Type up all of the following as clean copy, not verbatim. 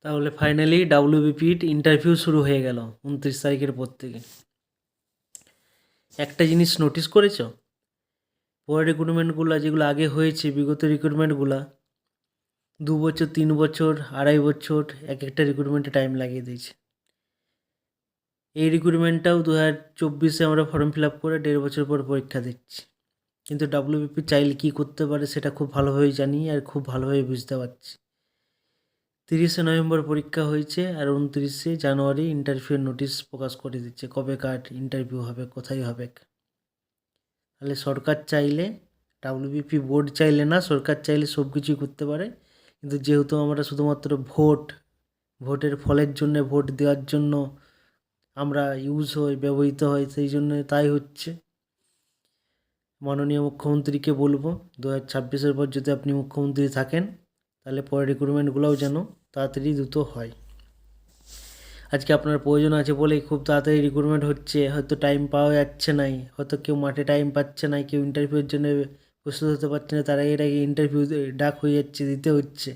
তাহলে finally ডাব্লিউবিপির interview শুরু হয়ে গেল 29 তারিখের পর থেকে। একটা জিনিস নোটিস করেছ, পরের রিক্রুটমেন্টগুলো যেগুলো আগে হয়েছে, বিগত রিক্রুটমেন্টগুলো 2 বছর 3 বছর 2.5 বছর এক একটা রিক্রুটমেন্টে টাইম লাগিয়ে দিয়েছে। এই রিক্রুটমেন্টটাও 2024-এ আমরা ফর্ম ফিল আপ করে 1.5 বছর পর পরীক্ষা দিচ্ছি। কিন্তু ডাব্লিউবিপি চাইলে কী করতে পারে সেটা খুব ভালোভাবেই জানি আর খুব ভালোভাবে বুঝতে পারছি। 30শে নভেম্বর পরীক্ষা হয়েছে আর 29শে জানুয়ারি ইন্টারভিউর নোটিশ প্রকাশ করে দিচ্ছে কবে কার ইন্টারভিউ হবে, কোথায় হবে। তাহলে সরকার চাইলে, ডাব্লিউবিপি বোর্ড চাইলে না, সরকার চাইলে সব কিছুই করতে পারে। কিন্তু যেহেতু আমরা শুধুমাত্র ভোটের ফলের জন্য, ভোট দেওয়ার জন্য আমরা ব্যবহৃত হয়, সেই জন্য তাই হচ্ছে। মাননীয় মুখ্যমন্ত্রীকে বলবো 2026-এর পর যদি আপনি মুখ্যমন্ত্রী থাকেন তাহলে পরের রিক্রুটমেন্টগুলোও যেন তাড়াতাড়ি দ্রুত হয়। আজকে আপনার প্রয়োজন আছে বলেই খুব তাড়াতাড়ি রিক্রুটমেন্ট হচ্ছে, হয়তো টাইম পাওয়া যাচ্ছে নাই, হয়তো কেউ মাঠে টাইম পাচ্ছে না, কেউ ইন্টারভিউর জন্য প্রস্তুত হতে পারছে না, তারা এর আগে ইন্টারভিউ ডাক হয়ে যাচ্ছে, দিতে হচ্ছে।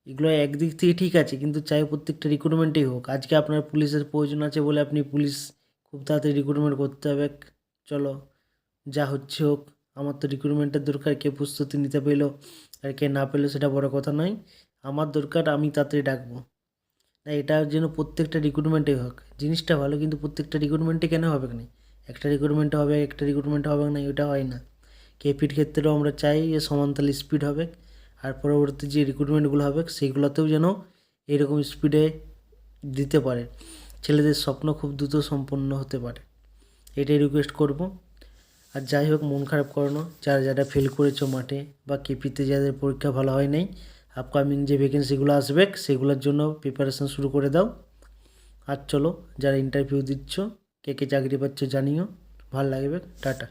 এগুলো একদিক থেকে ঠিক আছে, কিন্তু চাই প্রত্যেকটা রিক্রুটমেন্টেই হোক। আজকে আপনার পুলিশের প্রয়োজন আছে বলে আপনি পুলিশ খুব তাড়াতাড়ি রিক্রুটমেন্ট করতে হবে। চলো যা হচ্ছে হোক, আমার তো রিক্রুটমেন্টের দরকার। কে প্রস্তুতি নিতে পেলো আর কে না পেলো সেটা বড় কথা নয়, আমার দরকার আমি তাড়াতাড়ি ডাকবো। না, এটা যেন প্রত্যেকটা রিক্রুটমেন্টে হোক। জিনিসটা ভালো, কিন্তু প্রত্যেকটা রিক্রুটমেন্টে কেন হবে না? একটা রিক্রুটমেন্টে হবে, একটা রিক্রুটমেন্টে হবে না, এটা হয় না। কেপির ক্ষেত্রেও আমরা চাই যে সমানতালে স্পিড হবে, আর পরবর্তী যে রিক্রুটমেন্টগুলো হবে সেইগুলোতেও যেন এরকম স্পিডে দিতে পারে। ছেলেদের স্বপ্ন খুব দ্রুত সম্পন্ন হতে পারে, এটাই রিকোয়েস্ট করব। আর যাই হোক, মন খারাপ করো, যারা ফেল করেছো মাঠে বা কেপিতে যাদের পরীক্ষা ভালো হয় নাই, আপকামিং যে ভ্যাকেন্সিগুলো আসবে সেগুলোর জন্য প্রিপারেশান শুরু করে দাও। আর চলো, যারা ইন্টারভিউ দিচ্ছ কে কে চাকরি পাচ্ছ জানিও, ভালো লাগবে। টাটা।